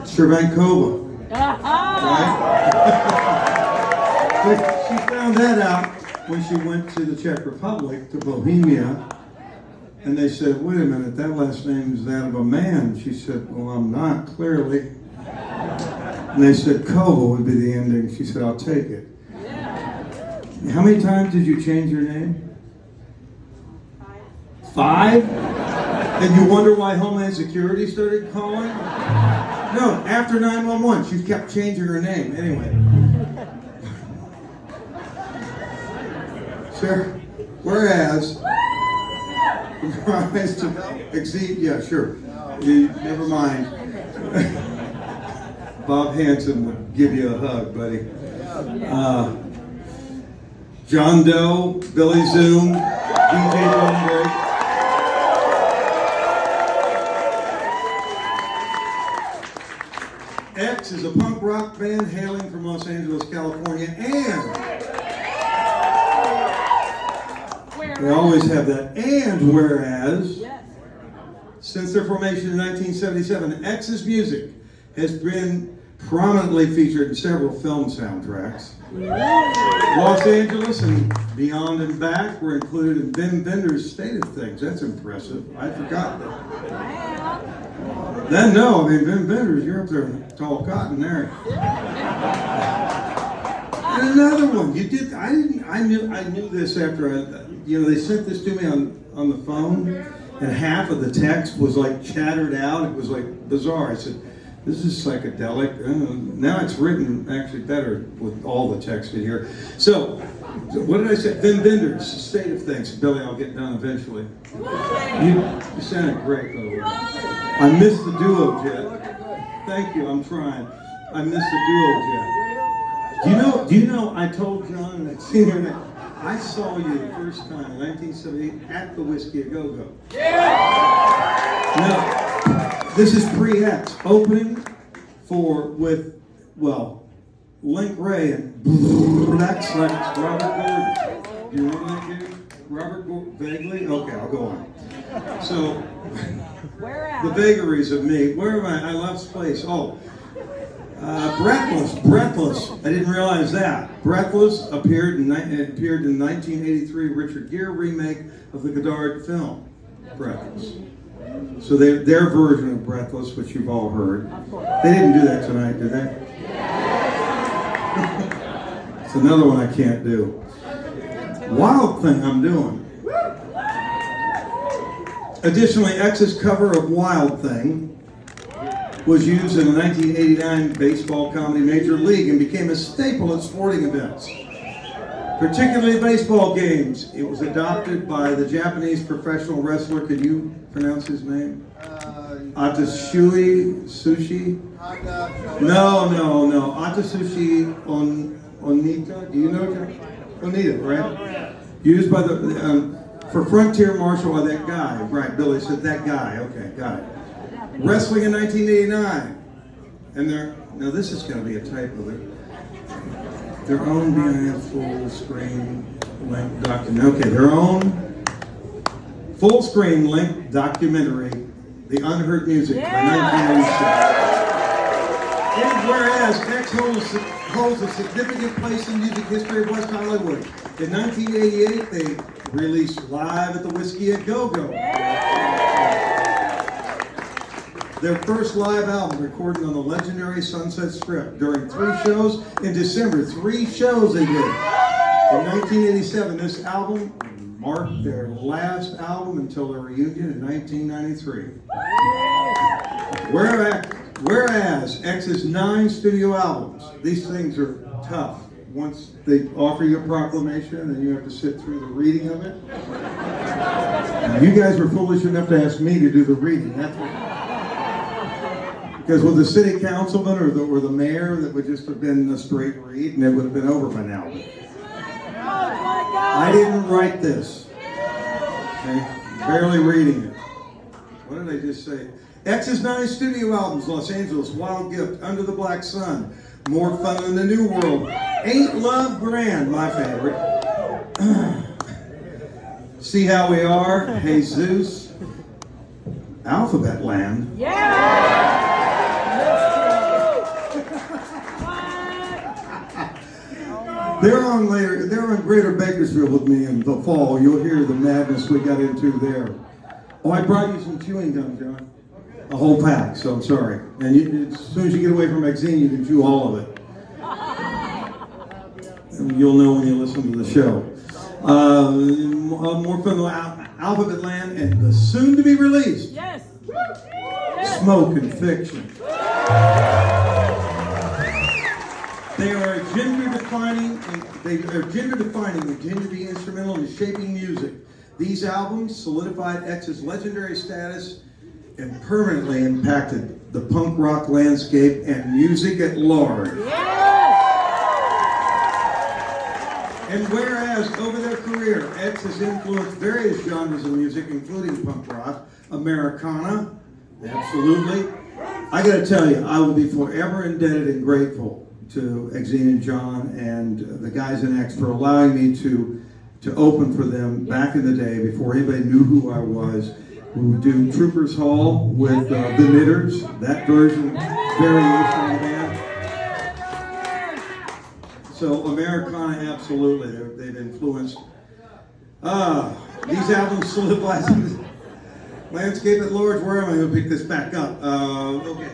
Cervankova. Right? She found that out when she went to the Czech Republic, to Bohemia, and they said, wait a minute, that last name is that of a man. She said, well, I'm not, clearly. And they said, Kova would be the ending. She said, I'll take it. How many times did you change your name? 5? And you wonder why Homeland Security started calling? No, after 911, she kept changing her name. Anyway. Sir, whereas, rise to exceed, yeah, sure. Never mind. Bob Hansen would give you a hug, buddy. John Doe, Billy Zoom, DJ Bloomberg. X is a punk rock band hailing from Los Angeles, California, and we always have that. And whereas, since their formation in 1977, X's music has been prominently featured in several film soundtracks. Los Angeles and Beyond and Back were included in Wim Wenders' State of Things. That's impressive. I forgot that. Then no, I mean, Wim Wenders, you're up there in tall cotton there. And another one, you did. I knew this after they sent this to me on the phone, and half of the text was like chattered out. It was like bizarre. I said, this is psychedelic. Now it's written actually better with all the text in here. So what did I say? Wim Wenders, State of Things. Billy, I'll get done eventually. You sounded great, though. I missed the duo jet. Thank you, I'm trying. I missed the duo jet. Do you know, I told John and I'd seen her that I saw you the first time in 1978 at the Whiskey A Go-Go. Now, this is pre-X, opening with Link Ray and X like Robert Gordon. Do you remember that game? Robert Gordon, vaguely? Okay, I'll go on. So, the vagaries of me. Where am I? I lost place. Oh, Breathless. I didn't realize that. Breathless appeared in 1983 Richard Gere remake of the Godard film, Breathless. So their version of Breathless, which you've all heard. They didn't do that tonight, did they? It's another one I can't do. Wild Thing I'm doing. Additionally, X's cover of Wild Thing was used in the 1989 baseball comedy Major League and became a staple at sporting events, particularly baseball games. It was adopted by the Japanese professional wrestler, can you pronounce his name? Atsushi? No. Atsushi Onita. Do you know him? Onita, right? Used by for Frontier Martial, that guy. Right, Billy said that guy. Okay, got it. Wrestling in 1989. And now this is going to be a typo. Their own behind full screen length documentary. Okay, their own full screen length documentary, The Unheard Music, by 1987. And whereas X holds a significant place in music history of West Hollywood. In 1988, they released Live at the Whiskey A Go-Go. Their first live album recorded on the legendary Sunset Strip during 3 shows in December. 3 shows they did. In 1987, this album marked their last album until their reunion in 1993. Whereas X's 9 studio albums, these things are tough. Once they offer you a proclamation and you have to sit through the reading of it. And you guys were foolish enough to ask me to do the reading. Because with the city councilman or the mayor, that would just have been a straight read and it would have been over by now. I didn't write this. Okay? Barely reading it. What did I just say? X's 9 studio albums, Los Angeles, Wild Gift, Under the Black Sun, More Fun in the New World, Ain't Love Grand, my favorite. See How We Are, Jesus, Alphabet Land. Yeah! They're on later. They're on Greater Bakersfield with me in the fall. You'll hear the madness we got into there. Oh, I brought you some chewing gum, John. A whole pack. So I'm sorry. And as soon as you get away from Exene, you can chew all of it. And you'll know when you listen to the show. More from the Alphabet Land and the soon-to-be released. Yes. Smoke and Fiction. They are gender-defining and tend to be instrumental in shaping music. These albums solidified X's legendary status and permanently impacted the punk rock landscape and music at large. And whereas over their career, X has influenced various genres of music, including punk rock, Americana, absolutely. I got to tell you, I will be forever indebted and grateful to Exene and John and the guys in X for allowing me to open for them back in the day before anybody knew who I was. We would do Troopers Hall with the Knitters, that version, variation of the band. So Americana, absolutely, they've influenced. These albums solidify the landscape at large. Where am I going to pick this back up? Okay.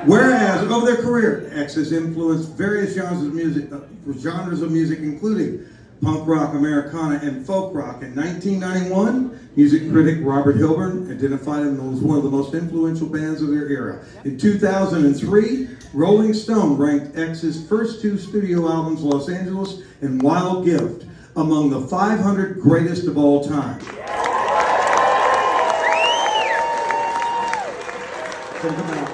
Whereas over their career, X has influenced various genres of music, including punk rock, Americana, and folk rock. In 1991, music critic Robert Hilburn identified them as one of the most influential bands of their era. In 2003, Rolling Stone ranked X's first two studio albums, Los Angeles and Wild Gift, among the 500 greatest of all time. Check them out.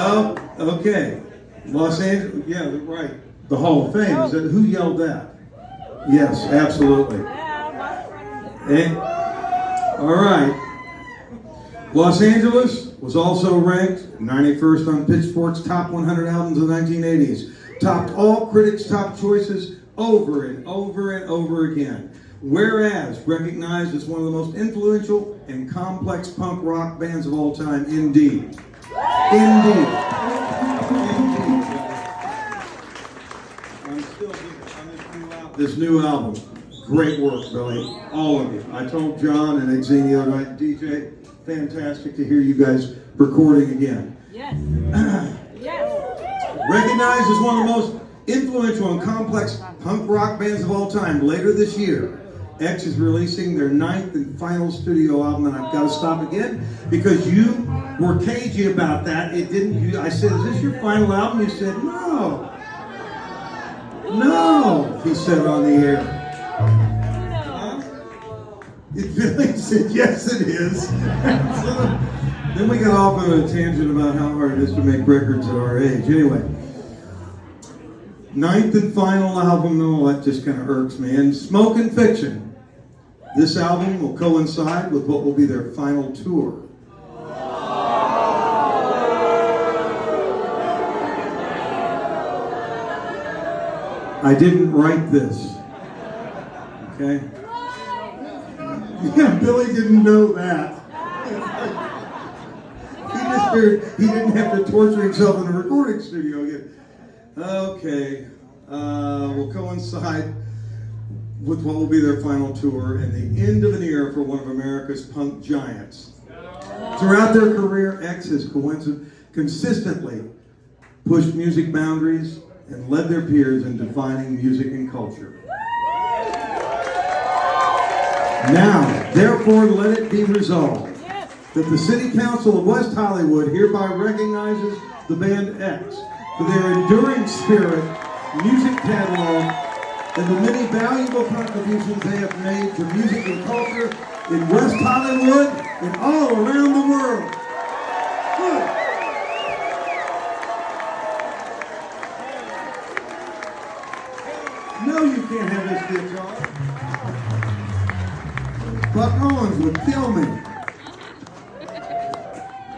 Oh, okay. Los Angeles, yeah, right. The Hall of Fame. Is that, who yelled that? Yes, absolutely. All right. Los Angeles was also ranked 91st on Pitchfork's Top 100 Albums of the 1980s. Topped all critics' top choices over and over and over again. Whereas recognized as one of the most influential and complex punk rock bands of all time, indeed. Indeed. I'm still here on this new album. Great work, Billy. All of you. I told John and Exene the other night, DJ, fantastic to hear you guys recording again. Yes. Yes. Recognized as one of the most influential and complex punk rock bands of all time, later this year, X is releasing their 9th and final studio album, and I've got to stop again because you were cagey about that. It didn't. I said, "Is this your final album?" You said, "No, no." He said on the air. Billy said, "Yes, it is." So, then we got off on a tangent about how hard it is to make records at our age. Anyway, 9th and final album, no, that just kind of irks me. And Smoke and Fiction. This album will coincide with what will be their final tour. I didn't write this. Okay? Yeah, Billy didn't know that. He just figured he didn't have to torture himself in a recording studio again. Okay. Will coincide with what will be their final tour and the end of an era for one of America's punk giants. Throughout their career, X has consistently pushed music boundaries and led their peers in defining music and culture. Now, therefore, let it be resolved that the City Council of West Hollywood hereby recognizes the band X for their enduring spirit, music catalog, and the many valuable contributions they have made to music and culture in West Hollywood and all around the world. Good. No, you can't have this guitar. Buck Owens would kill me.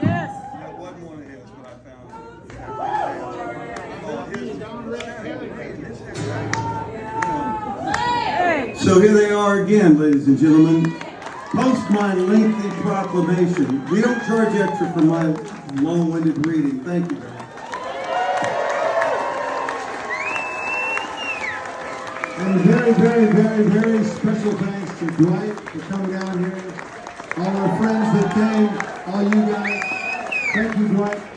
Yes. That wasn't one of his, but I found it. So here they are again, ladies and gentlemen. post my lengthy proclamation. We don't charge extra for my long-winded reading. Thank you, guys. And a very, very, very, very special thanks to Dwight for coming down here. All our friends that came, all you guys. Thank you, Dwight.